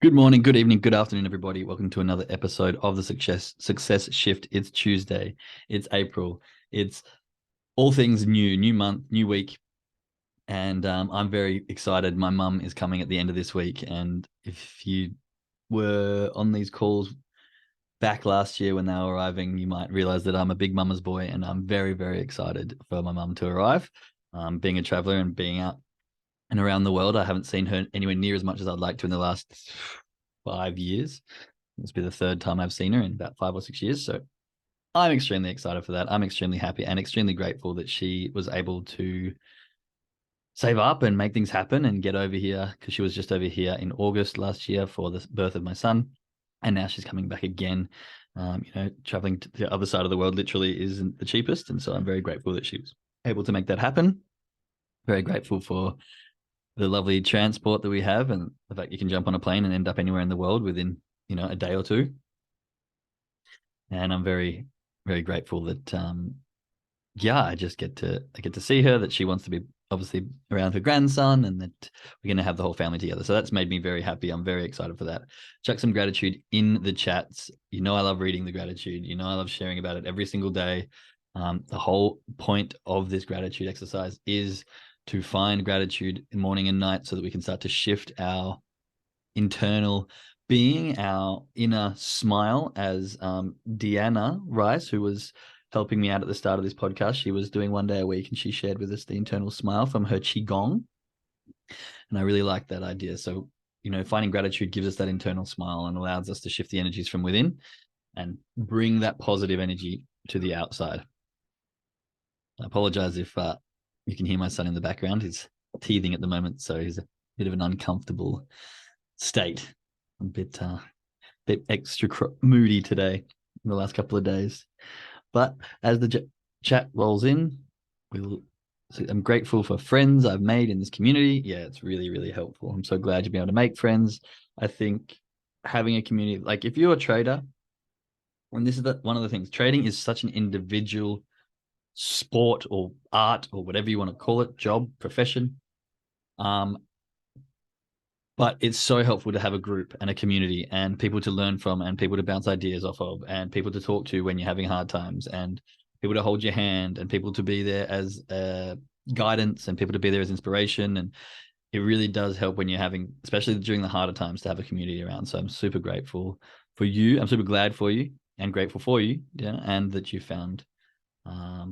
Good morning, good evening, good afternoon, everybody. Welcome to another episode of the Success Shift. It's Tuesday. It's April. It's all things new, new month, new week. And I'm very excited. My mum is coming at the end of this week. And if you were on these calls back last year when they were arriving, you might realize that I'm a big mama's boy and I'm very, very excited for my mum to arrive. Being a traveler and being out and around the world, I haven't seen her anywhere near as much as I'd like to in the last 5 years. This will be the third time I've seen her in about 5 or 6 years. So I'm extremely excited for that. I'm extremely happy and extremely grateful that she was able to save up and make things happen and get over here, because she was just over here in August last year for the birth of my son. And now she's coming back again. Traveling to the other side of the world literally isn't the cheapest. And so I'm very grateful that she was able to make that happen. Very grateful for the lovely transport that we have and the fact you can jump on a plane and end up anywhere in the world within, a day or two. And I'm very, very grateful that, I get to see her, that she wants to be obviously around her grandson, and that we're going to have the whole family together. So that's made me very happy. I'm very excited for that. Chuck some gratitude in the chats. I love reading the gratitude. I love sharing about it every single day. The whole point of this gratitude exercise is to find gratitude in morning and night so that we can start to shift our internal being, our inner smile. As Deanna Rice, who was helping me out at the start of this podcast, she was doing 1 day a week and she shared with us the internal smile from her Qigong. And I really like that idea. So, finding gratitude gives us that internal smile and allows us to shift the energies from within and bring that positive energy to the outside. I apologize if you can hear my son in the background. He's teething at the moment, so he's a bit of an uncomfortable state. I'm a bit extra moody today in the last couple of days. But as the chat rolls in, I'm grateful for friends I've made in this community. Yeah, it's really, really helpful. I'm so glad to be able to make friends. I think having a community, like if you're a trader, and this is one of the things, trading is such an individual sport or art or whatever you want to call it, job, profession. But it's so helpful to have a group and a community and people to learn from and people to bounce ideas off of and people to talk to when you're having hard times and people to hold your hand and people to be there as guidance and people to be there as inspiration. And it really does help when you're having, especially during the harder times, to have a community around. So I'm super grateful for you. I'm super glad for you and grateful for you, and that you found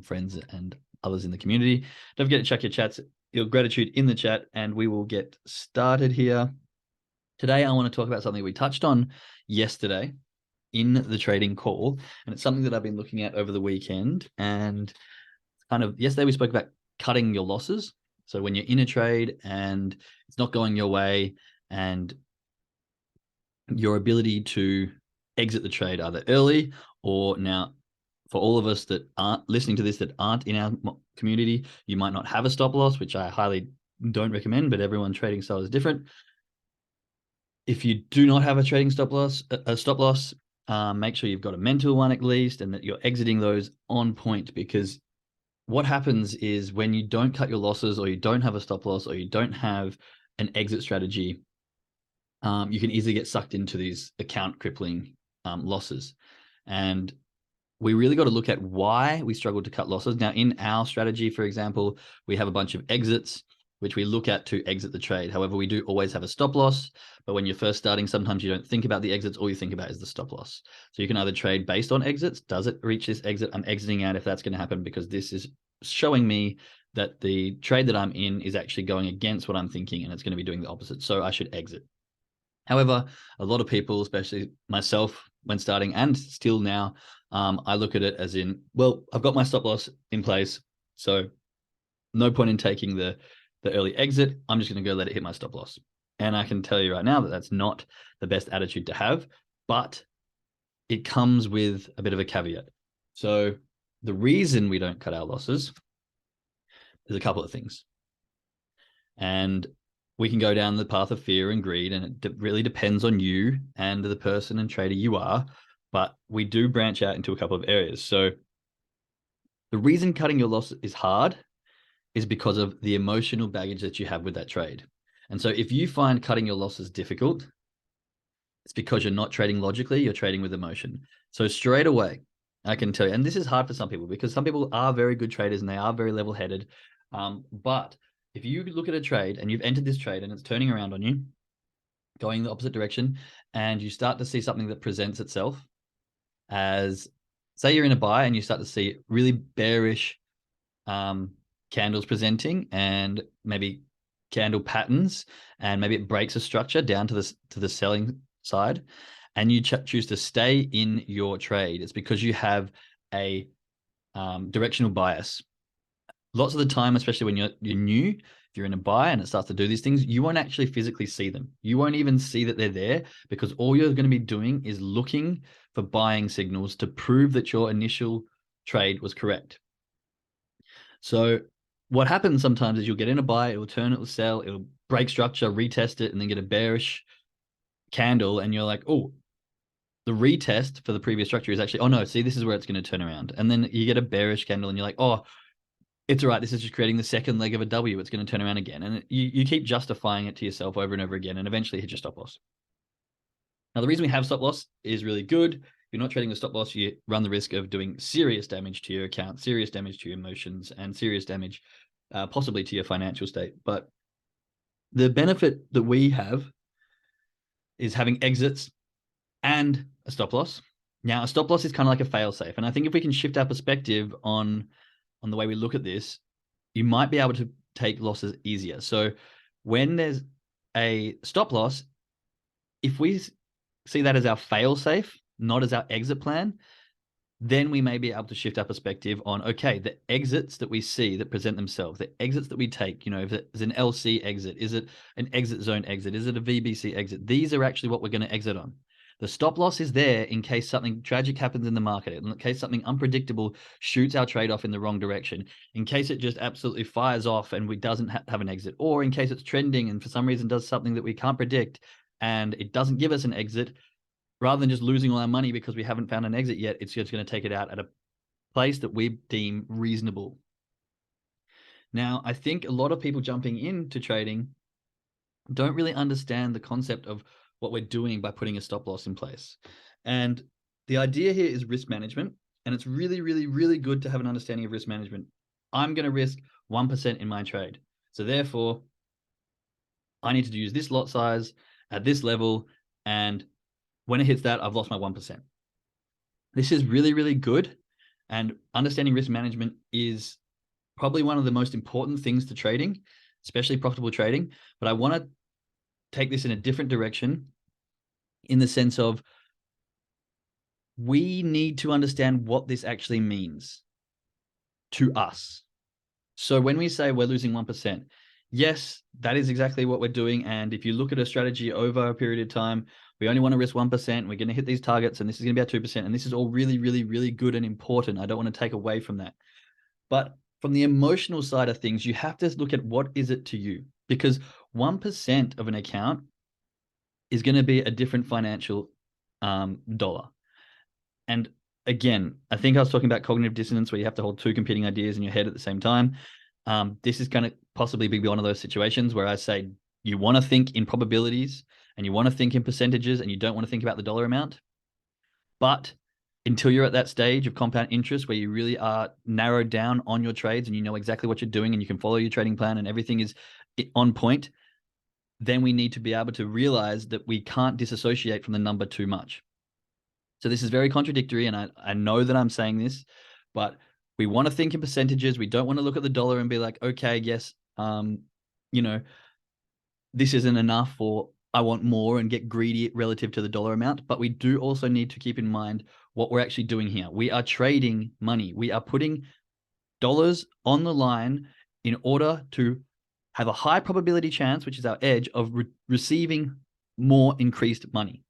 friends and others in the community. Don't forget to check your chats, your gratitude in the chat, and we will get started here. Today, I want to talk about something we touched on yesterday in the trading call, and it's something that I've been looking at over the weekend. And kind of yesterday, we spoke about cutting your losses. So when you're in a trade and it's not going your way, and your ability to exit the trade either early or now. For all of us that aren't listening to this, that aren't in our community, you might not have a stop loss, which I highly don't recommend, but everyone's trading style is different. If you do not have a trading stop loss, make sure you've got a mental one at least, and that you're exiting those on point. Because what happens is when you don't cut your losses, or you don't have a stop loss, or you don't have an exit strategy, you can easily get sucked into these account crippling losses. And we really got to look at why we struggle to cut losses. Now, in our strategy, for example, we have a bunch of exits, which we look at to exit the trade. However, we do always have a stop loss. But when you're first starting, sometimes you don't think about the exits. All you think about is the stop loss. So you can either trade based on exits. Does it reach this exit? I'm exiting out if that's going to happen, because this is showing me that the trade that I'm in is actually going against what I'm thinking, and it's going to be doing the opposite. So I should exit. However, a lot of people, especially myself when starting and still now, I look at it as in, well, I've got my stop loss in place, so no point in taking the early exit. I'm just going to go let it hit my stop loss. And I can tell you right now that that's not the best attitude to have, but it comes with a bit of a caveat. So the reason we don't cut our losses is a couple of things. And we can go down the path of fear and greed, and it really depends on you and the person and trader you are. But we do branch out into a couple of areas. So the reason cutting your loss is hard is because of the emotional baggage that you have with that trade. And so if you find cutting your losses difficult, It's because you're not trading logically, you're trading with emotion. So straight away, I can tell you, and this is hard for some people because some people are very good traders and they are very level-headed. But if you look at a trade and you've entered this trade and it's turning around on you, going the opposite direction, and you start to see something that presents itself as, say you're in a buy and you start to see really bearish candles presenting and maybe candle patterns, and maybe it breaks a structure down to the selling side, and you choose to stay in your trade, it's because you have a directional bias. Lots of the time, especially when you're new, if you're in a buy and it starts to do these things, you won't actually physically see them. You won't even see that they're there, because all you're going to be doing is looking for buying signals to prove that your initial trade was correct. So what happens sometimes is you'll get in a buy, it will turn, it will sell, it'll break structure, retest it, and then get a bearish candle. And you're like, oh, the retest for the previous structure is actually, oh no, see, this is where it's going to turn around. And then you get a bearish candle and you're like, oh, it's all right, this is just creating the second leg of a W. It's going to turn around again. And you keep justifying it to yourself over and over again, and eventually hit your stop loss. Now, the reason we have stop loss is really good. If you're not trading with stop loss, you run the risk of doing serious damage to your account, serious damage to your emotions, and serious damage possibly to your financial state. But the benefit that we have is having exits and a stop loss. Now, a stop loss is kind of like a fail safe. And I think if we can shift our perspective on the way we look at this, you might be able to take losses easier. So when there's a stop loss, if we see that as our fail safe, not as our exit plan, then we may be able to shift our perspective on, okay, the exits that we see that present themselves, the exits that we take, you know, if it's an LC exit, is it an exit zone exit, is it a VBC exit? These are actually what we're going to exit on. The stop loss is there in case something tragic happens in the market, in case something unpredictable shoots our trade off in the wrong direction, in case it just absolutely fires off and we doesn't have an exit, or in case it's trending and for some reason does something that we can't predict and it doesn't give us an exit. Rather than just losing all our money because we haven't found an exit yet, it's just going to take it out at a place that we deem reasonable. Now, I think a lot of people jumping into trading don't really understand the concept of what we're doing by putting a stop loss in place. And the idea here is risk management. And it's really, really, really good to have an understanding of risk management. I'm going to risk 1% in my trade. So therefore, I need to use this lot size at this level. And when it hits that, I've lost my 1%. This is really, really good. And understanding risk management is probably one of the most important things to trading, especially profitable trading. But I want to take this in a different direction, in the sense of we need to understand what this actually means to us. So when we say we're losing 1%, yes, that is exactly what we're doing. And if you look at a strategy over a period of time, we only want to risk 1%. We're going to hit these targets, and this is going to be our 2%. And this is all really, really, really good and important. I don't want to take away from that. But from the emotional side of things, you have to look at what is it to you, because 1% of an account is going to be a different financial dollar. And again, I think I was talking about cognitive dissonance, where you have to hold two competing ideas in your head at the same time. This is going to possibly be one of those situations where I say you want to think in probabilities and you want to think in percentages and you don't want to think about the dollar amount. But until you're at that stage of compound interest where you really are narrowed down on your trades and you know exactly what you're doing and you can follow your trading plan and everything is on point, then we need to be able to realize that we can't disassociate from the number too much. So this is very contradictory, and I know that I'm saying this, but we want to think in percentages. We don't want to look at the dollar and be like, okay, yes, you know, this isn't enough, or I want more, and get greedy relative to the dollar amount. But we do also need to keep in mind what we're actually doing here. We are trading money. We are putting dollars on the line in order to have a high probability chance, which is our edge, of receiving more increased money.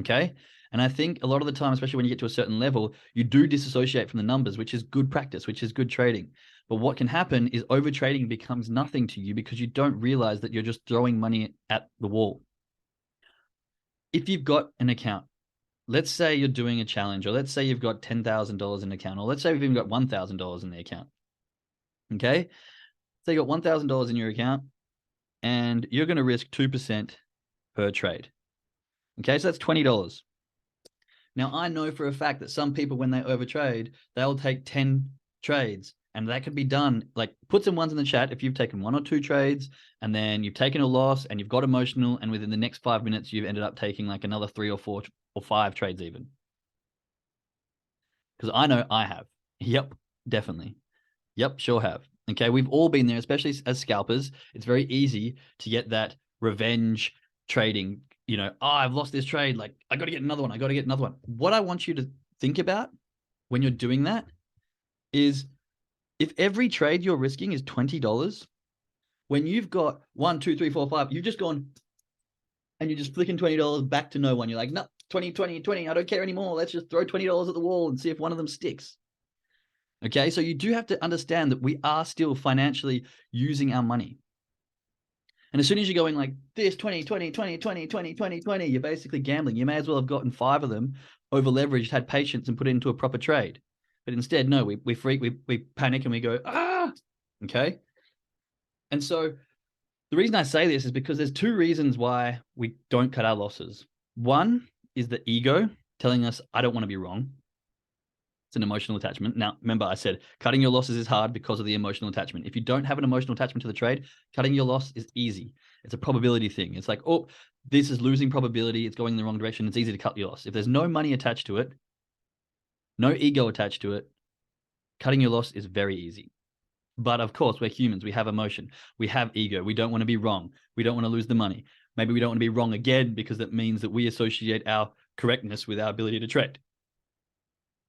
Okay. And I think a lot of the time, especially when you get to a certain level, you do disassociate from the numbers, which is good practice, which is good trading. But what can happen is over trading becomes nothing to you because you don't realize that you're just throwing money at the wall. If you've got an account, let's say you're doing a challenge, or let's say you've got $10,000 in the account, or let's say you've even got $1,000 in the account. Okay. So you got $1,000 in your account and you're going to risk 2% per trade. Okay, so that's $20. Now, I know for a fact that some people, when they overtrade, they'll take 10 trades, and that could be done. Like, put some ones in the chat if you've taken 1 or 2 trades and then you've taken a loss and you've got emotional, and within the next 5 minutes, you've ended up taking like another 3 or 4 or 5 trades even. Because I know I have. Yep, definitely. Yep, sure have. Okay, we've all been there, especially as scalpers. It's very easy to get that revenge trading. Oh, I've lost this trade. Like, I got to get another one. I got to get another one. What I want you to think about when you're doing that is, if every trade you're risking is $20, when you've got 1, 2, 3, 4, 5, you've just gone and you're just flicking $20 back to no one. You're like, no, 20, 20, 20. I don't care anymore. Let's just throw $20 at the wall and see if one of them sticks. Okay, so you do have to understand that we are still financially using our money. And as soon as you're going like this, 20, 20, 20, 20, 20, 20, 20, you're basically gambling. You may as well have gotten 5 of them, over leveraged, had patience, and put it into a proper trade. But instead, no, we freak, we panic, and we go, okay? And so the reason I say this is because there's 2 reasons why we don't cut our losses. One is the ego telling us, I don't want to be wrong. It's an emotional attachment. Now, remember, I said cutting your losses is hard because of the emotional attachment. If you don't have an emotional attachment to the trade, cutting your loss is easy. It's a probability thing. It's like, oh, this is losing probability. It's going in the wrong direction. It's easy to cut your loss. If there's no money attached to it, no ego attached to it, cutting your loss is very easy. But of course, we're humans. We have emotion. We have ego. We don't want to be wrong. We don't want to lose the money. Maybe we don't want to be wrong again, because that means that we associate our correctness with our ability to trade.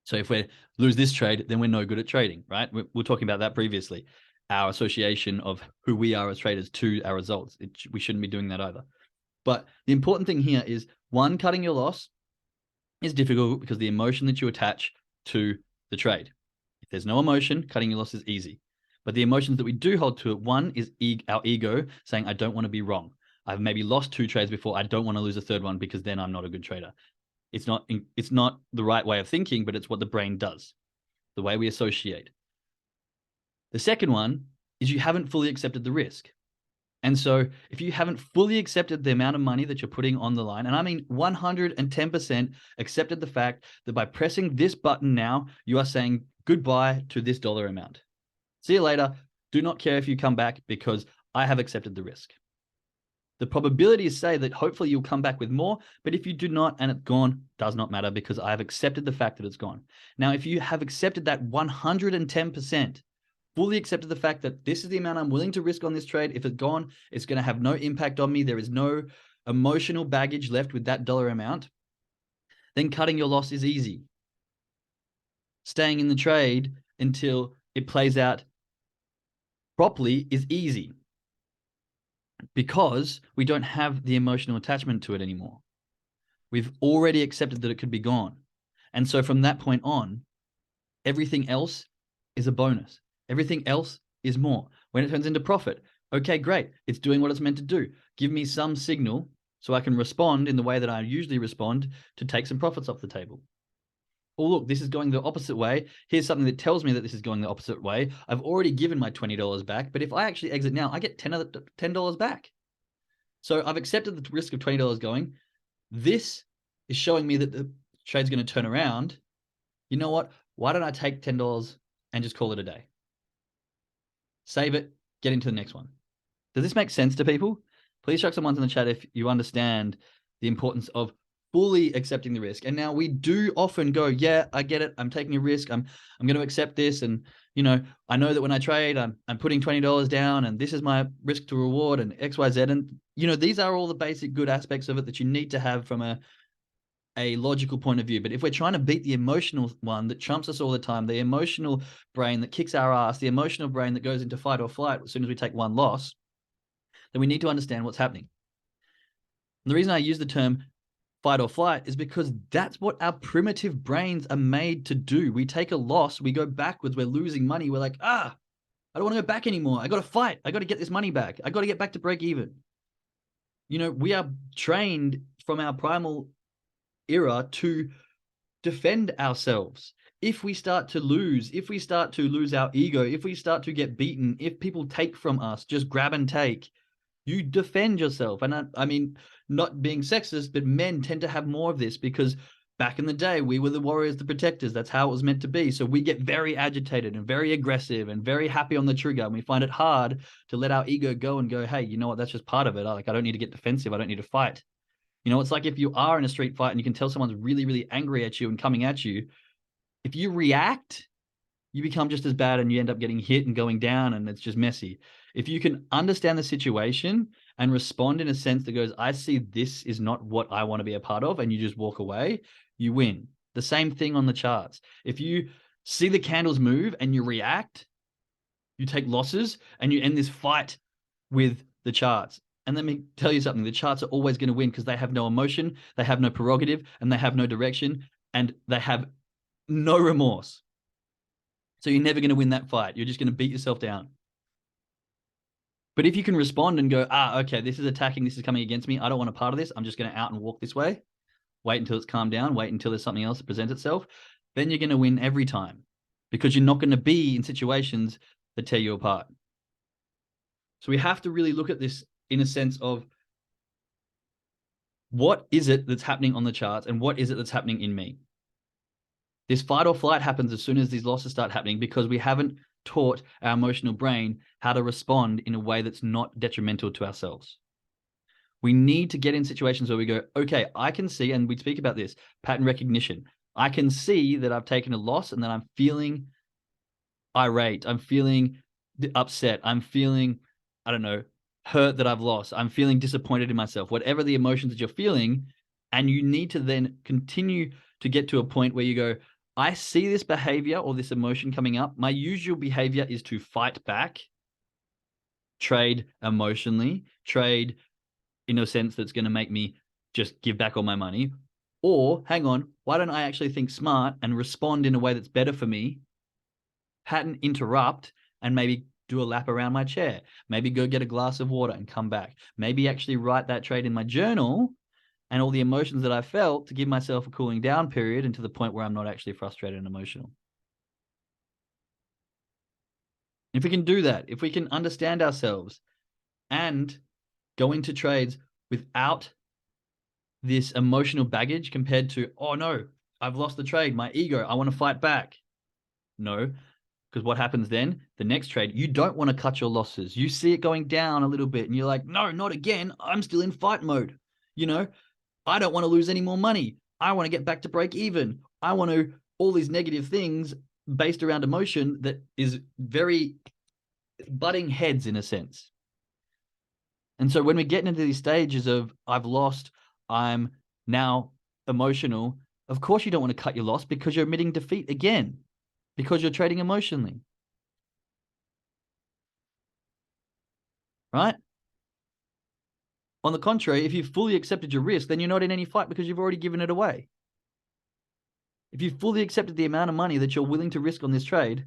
So if we lose this trade, then we're no good at trading, right? We're talking about that previously. Our association of who we are as traders to our results. We shouldn't be doing that either. But the important thing here is, 1, cutting your loss is difficult because the emotion that you attach to the trade. If there's no emotion, cutting your loss is easy. But the emotions that we do hold to it, 1 is our ego saying, I don't want to be wrong. I've maybe lost 2 trades before. I don't want to lose a 3rd one, because then I'm not a good trader. It's not the right way of thinking, but it's what the brain does, the way we associate. The second one is, you haven't fully accepted the risk. And so if you haven't fully accepted the amount of money that you're putting on the line, and I mean 110% accepted the fact that by pressing this button now, you are saying goodbye to this dollar amount. See you later. Do not care if you come back, because I have accepted the risk. The probabilities say that hopefully you'll come back with more, but if you do not and it's gone, does not matter, because I have accepted the fact that it's gone. Now, if you have accepted that 110%, fully accepted the fact that this is the amount I'm willing to risk on this trade, if it's gone, it's going to have no impact on me, there is no emotional baggage left with that dollar amount, then cutting your loss is easy. Staying in the trade until it plays out properly is easy, because we don't have the emotional attachment to it anymore. We've already accepted that it could be gone. And so from that point on, everything else is a bonus. Everything else is more. When it turns into profit, okay, great. It's doing what it's meant to do. Give me some signal so I can respond in the way that I usually respond to take some profits off the table. Oh, look, this is going the opposite way. Here's something that tells me that this is going the opposite way. I've already given my $20 back, but if I actually exit now, I get $10 back. So I've accepted the risk of $20 going. This is showing me that the trade's going to turn around. You know what? Why don't I take $10 and just call it a day? Save it, get into the next one. Does this make sense to people? Please chuck some ones in the chat if you understand the importance of fully accepting the risk. And now we do often go, yeah, I get it. I'm taking a risk. I'm going to accept this. And, I know that when I trade, I'm putting $20 down, and this is my risk to reward, and X, Y, Z. And, these are all the basic good aspects of it that you need to have from a logical point of view. But if we're trying to beat the emotional one that trumps us all the time, the emotional brain that kicks our ass, the emotional brain that goes into fight or flight as soon as we take one loss, then we need to understand what's happening. And the reason I use the term fight or flight is because that's what our primitive brains are made to do. We take a loss, we go backwards, we're losing money. We're like, I don't want to go back anymore. I got to fight. I got to get this money back. I got to get back to break even. We are trained from our primal era to defend ourselves. If we start to lose, our ego, if we start to get beaten, if people take from us, just grab and take, You defend yourself. And I mean, not being sexist, but men tend to have more of this because back in the day, we were the warriors, the protectors. That's how it was meant to be. So we get very agitated and very aggressive and very happy on the trigger. And we find it hard to let our ego go and go, hey, you know what? That's just part of it. Like, I don't need to get defensive. I don't need to fight. You know, it's like if you are in a street fight and you can tell someone's really, really angry at you and coming at you, if you react, you become just as bad and you end up getting hit and going down and it's just messy. If you can understand the situation and respond in a sense that goes, I see this is not what I want to be a part of, and you just walk away, you win. The same thing on the charts. If you see the candles move and you react, you take losses and you end this fight with the charts. And let me tell you something, the charts are always going to win because they have no emotion, they have no prerogative, and they have no direction, and they have no remorse. So you're never going to win that fight. You're just going to beat yourself down. But if you can respond and go, okay, this is attacking, this is coming against me, I don't want a part of this, I'm just going to out and walk this way, wait until it's calmed down, wait until there's something else that presents itself, then you're going to win every time because you're not going to be in situations that tear you apart. So we have to really look at this in a sense of what is it that's happening on the charts and what is it that's happening in me? This fight or flight happens as soon as these losses start happening because we haven't taught our emotional brain how to respond in a way that's not detrimental to ourselves. We need to get in situations where we go, okay, I can see, and we speak about this, pattern recognition. I can see that I've taken a loss and that I'm feeling irate. I'm feeling upset. I'm feeling, I don't know, hurt that I've lost. I'm feeling disappointed in myself, whatever the emotions that you're feeling. And you need to then continue to get to a point where you go, I see this behavior or this emotion coming up. My usual behavior is to fight back, trade emotionally, trade in a sense that's going to make me just give back all my money. Or hang on, why don't I actually think smart and respond in a way that's better for me, pattern interrupt, and maybe do a lap around my chair, maybe go get a glass of water and come back, maybe actually write that trade in my journal and all the emotions that I felt to give myself a cooling down period and to the point where I'm not actually frustrated and emotional. If we can do that, if we can understand ourselves and go into trades without this emotional baggage compared to, oh no, I've lost the trade, my ego, I want to fight back. No, because what happens then? The next trade, you don't want to cut your losses. You see it going down a little bit and you're like, no, not again. I'm still in fight mode. You know, I don't want to lose any more money. I want to get back to break even. I want to, all these negative things based around emotion that is very butting heads in a sense. And so when we get into these stages of I've lost, I'm now emotional, of course you don't want to cut your loss because you're admitting defeat again, because you're trading emotionally. Right? On the contrary, if you've fully accepted your risk, then you're not in any fight because you've already given it away. If you've fully accepted the amount of money that you're willing to risk on this trade,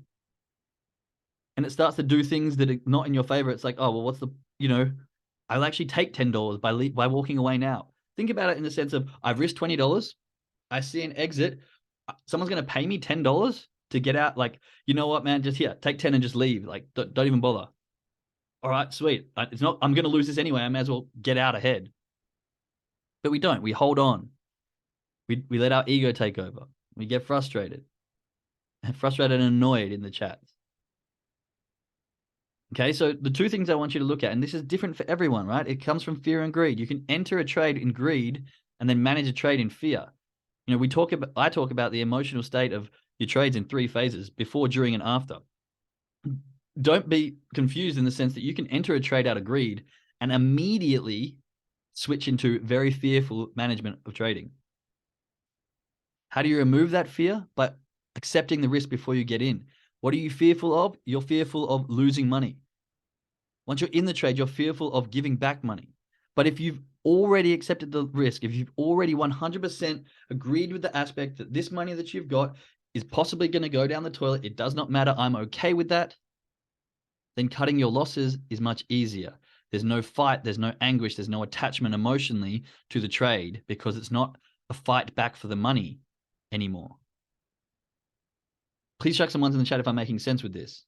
and it starts to do things that are not in your favor, it's like, oh, well, what's the, I'll actually take $10 by walking away now. Think about it in the sense of I've risked $20. I see an exit. Someone's going to pay me $10 to get out. Like, you know what, man, just here, take 10 and just leave. Like, don't even bother. All right, sweet. It's not, I'm going to lose this anyway. I may as well get out ahead. But we don't. We hold on. We let our ego take over. We get frustrated and annoyed in the chats. Okay, so the two things I want you to look at, and this is different for everyone, right? It comes from fear and greed. You can enter a trade in greed and then manage a trade in fear. I talk about the emotional state of your trades in 3 phases: before, during, and after. Don't be confused in the sense that you can enter a trade out of greed and immediately switch into very fearful management of trading. How do you remove that fear? By accepting the risk before you get in. What are you fearful of? You're fearful of losing money. Once you're in the trade, you're fearful of giving back money. But if you've already accepted the risk, if you've already 100% agreed with the aspect that this money that you've got is possibly going to go down the toilet, it does not matter, I'm okay with that, then cutting your losses is much easier. There's no fight, there's no anguish, there's no attachment emotionally to the trade because it's not a fight back for the money anymore. Please chuck some ones in the chat if I'm making sense with this,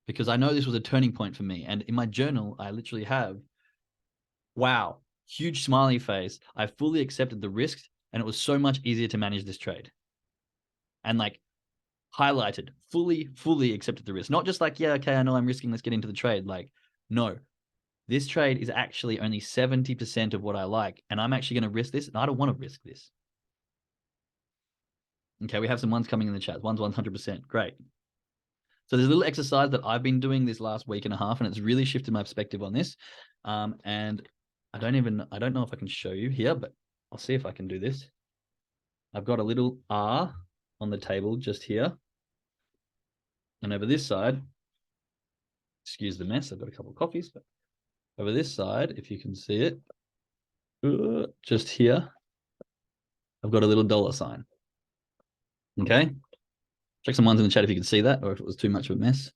because I know this was a turning point for me. And in my journal, I literally have wow, huge smiley face. I fully accepted the risks, and it was so much easier to manage this trade. And like highlighted, fully accepted the risk. Not just like, yeah, okay, I know I'm risking, let's get into the trade. Like, no, this trade is actually only 70% of what I like, and I'm actually going to risk this, and I don't want to risk this. Okay, we have some ones coming in the chat. One's 100%. Great. So there's a little exercise that I've been doing this last week and a half, and it's really shifted my perspective on this. And I don't know if I can show you here, but I'll see if I can do this. I've got a little R on the table just here. And over this side, excuse the mess, I've got a couple of coffees, but over this side, if you can see it, just here, I've got a little dollar sign. Okay. Check some ones in the chat if you can see that, or if it was too much of a mess.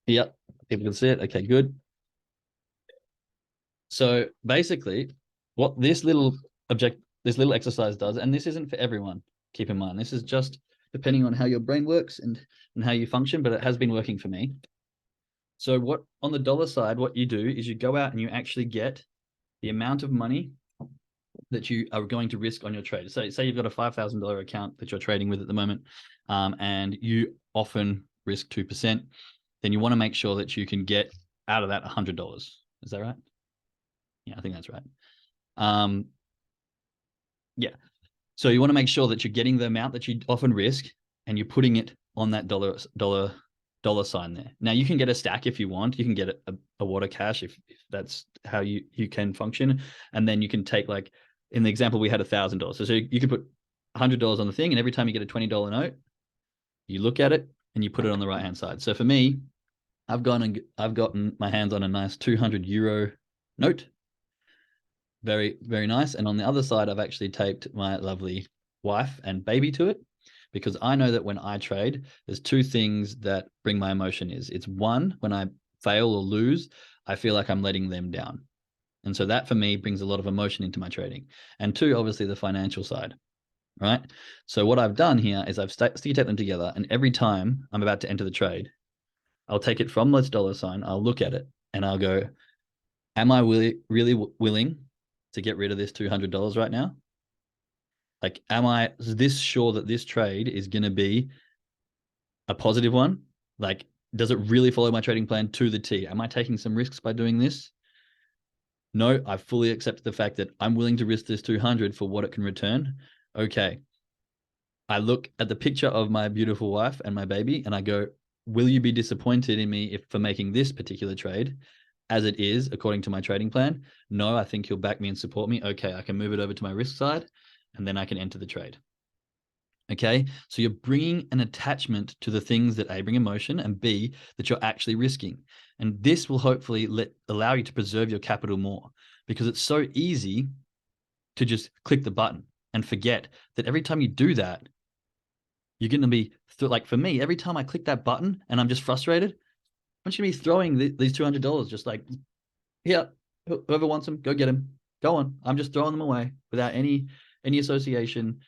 Yep, people can see it. Okay, good. So basically, what this little exercise does, and this isn't for everyone, keep in mind, this is just depending on how your brain works and how you function, but it has been working for me. So what on the dollar side, what you do is you go out and you actually get the amount of money that you are going to risk on your trade. So say you've got a $5,000 account that you're trading with at the moment, and you often risk 2%, then you want to make sure that you can get out of that $100. Is that right? Yeah, I think that's right. Yeah. So you want to make sure that you're getting the amount that you often risk and you're putting it on that dollar sign there. Now you can get a stack if you want. You can get a water cash if that's how you can function. And then you can take, like in the example, we had $1,000. So you could put $100 on the thing, and every time you get a $20 note, you look at it and you put it on the right-hand side. So for me, I've gotten my hands on a nice 200 euro note. Very, very nice. And on the other side, I've actually taped my lovely wife and baby to it, because I know that when I trade, there's two things that bring my emotion. It's one, when I fail or lose, I feel like I'm letting them down. And so that for me brings a lot of emotion into my trading. And two, obviously the financial side, right? So what I've done here is I've sticky taped them together, and every time I'm about to enter the trade, I'll take it from this dollar sign, I'll look at it, and I'll go, am I really willing to get rid of this $200 right now? Like, am I this sure that this trade is going to be a positive one? Like, does it really follow my trading plan to the T? Am I taking some risks by doing this? No, I fully accept the fact that I'm willing to risk this 200 for what it can return. Okay. I look at the picture of my beautiful wife and my baby, and I go, will you be disappointed in me for making this particular trade as it is according to my trading plan? No, I think you'll back me and support me. Okay, I can move it over to my risk side, and then I can enter the trade. Okay, so you're bringing an attachment to the things that A, bring emotion, and B, that you're actually risking. And this will hopefully allow you to preserve your capital more, because it's so easy to just click the button and forget that every time you do that, you're going to be, like for me, every time I click that button and I'm just frustrated, I'm just going to be throwing these $200 just like, here, whoever wants them, go get them. Go on. I'm just throwing them away without any association,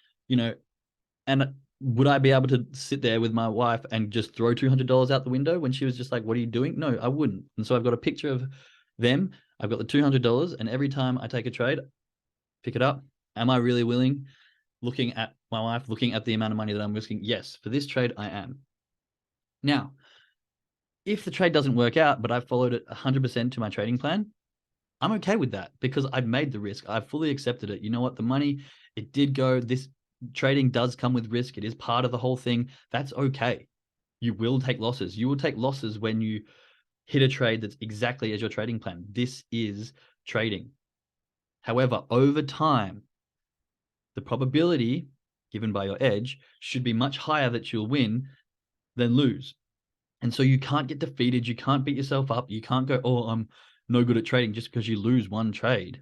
and would I be able to sit there with my wife and just throw $200 out the window when she was just like, what are you doing? No, I wouldn't. And so I've got a picture of them. I've got the $200, and every time I take a trade, pick it up. Am I really willing? Looking at my wife, looking at the amount of money that I'm risking. Yes, for this trade, I am. Now, if the trade doesn't work out, but I've followed it 100% to my trading plan, I'm okay with that, because I've made the risk. I've fully accepted it. You know what? The money, it did go. This trading does come with risk. It is part of the whole thing. That's okay. You will take losses. You will take losses when you hit a trade that's exactly as your trading plan. This is trading. However, over time, the probability given by your edge should be much higher that you'll win than lose. And so you can't get defeated. You can't beat yourself up. You can't go, oh, I'm no good at trading just because you lose one trade.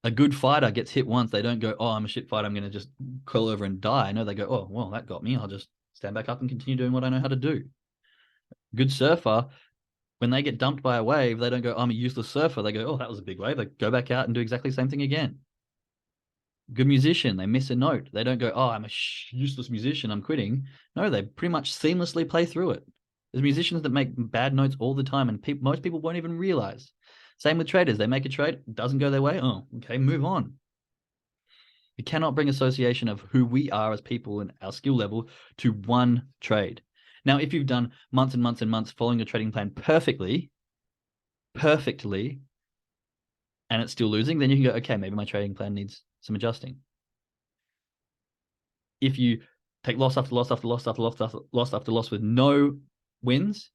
A good fighter gets hit once. They don't go, oh, I'm a shit fighter, I'm going to just curl over and die. No, they go, oh, well, that got me. I'll just stand back up and continue doing what I know how to do. Good surfer, when they get dumped by a wave, they don't go, oh, I'm a useless surfer. They go, oh, that was a big wave. They go back out and do exactly the same thing again. Good musician, they miss a note. They don't go, oh, I'm a useless musician, I'm quitting. No, they pretty much seamlessly play through it. There's musicians that make bad notes all the time, and most people won't even realize. Same with traders. They make a trade, doesn't go their way. Oh, okay, move on. You cannot bring association of who we are as people and our skill level to one trade. Now, if you've done months and months and months following your trading plan perfectly, and it's still losing, then you can go, okay, maybe my trading plan needs some adjusting. If you take loss after loss after loss after loss after loss after loss with no wins,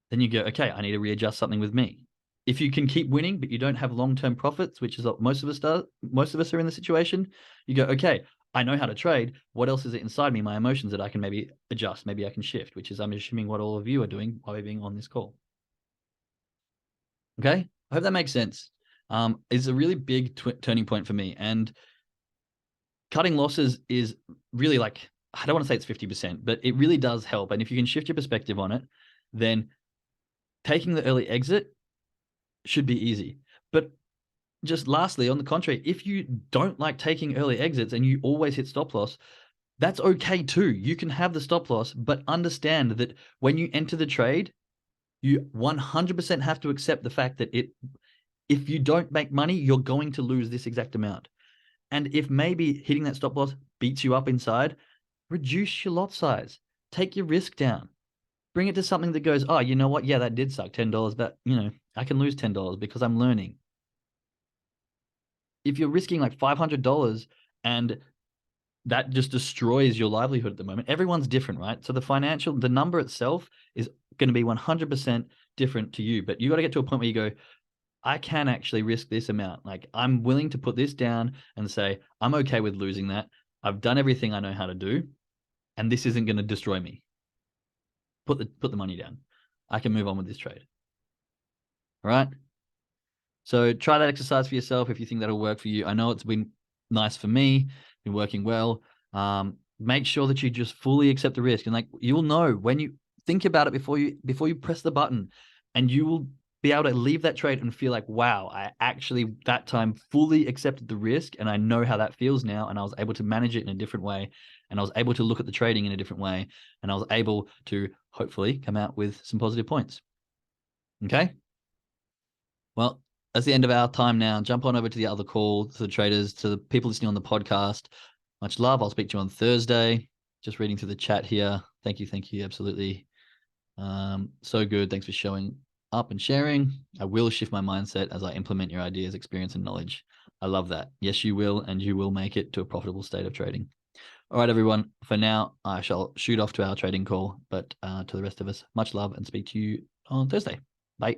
then you go, okay, I need to readjust something with me. If you can keep winning, but you don't have long-term profits, which is what most of us are in the situation, you go, okay, I know how to trade. What else is it inside me, my emotions, that I can maybe adjust? Maybe I can shift, which is, I'm assuming, what all of you are doing while being on this call. Okay, I hope that makes sense. It's a really big turning point for me, and cutting losses is really, like, I don't want to say it's 50%, but it really does help. And if you can shift your perspective on it, then taking the early exit should be easy. But just lastly, on the contrary, if you don't like taking early exits and you always hit stop loss, that's okay too. You can have the stop loss, but understand that when you enter the trade, you 100% have to accept the fact that if you don't make money, you're going to lose this exact amount. And if maybe hitting that stop loss beats you up inside, reduce your lot size. Take your risk down. Bring it to something that goes, oh, you know what? Yeah, that did suck, $10, but I can lose $10 because I'm learning. If you're risking like $500 and that just destroys your livelihood at the moment, everyone's different, right? So the number itself is going to be 100% different to you, but you got to get to a point where you go, I can actually risk this amount. Like, I'm willing to put this down and say, I'm okay with losing that. I've done everything I know how to do, and this isn't going to destroy me. Put the money down. I can move on with this trade. All right. So try that exercise for yourself if you think that'll work for you. I know it's been nice for me, been working well. Make sure that you just fully accept the risk, and like, you'll know when you think about it before you press the button, and you will be able to leave that trade and feel like, wow, I actually that time fully accepted the risk, and I know how that feels now, and I was able to manage it in a different way, and I was able to look at the trading in a different way, and I was able to hopefully come out with some positive points. Okay. Well, that's the end of our time now. Jump on over to the other call, to the traders, to the people listening on the podcast. Much love. I'll speak to you on Thursday. Just reading through the chat here. Thank you. Absolutely. So good. Thanks for showing up and sharing. I will shift my mindset as I implement your ideas, experience, and knowledge. I love that. Yes, you will, and you will make it to a profitable state of trading. All right, everyone. For now, I shall shoot off to our trading call, but to the rest of us, much love, and speak to you on Thursday. Bye.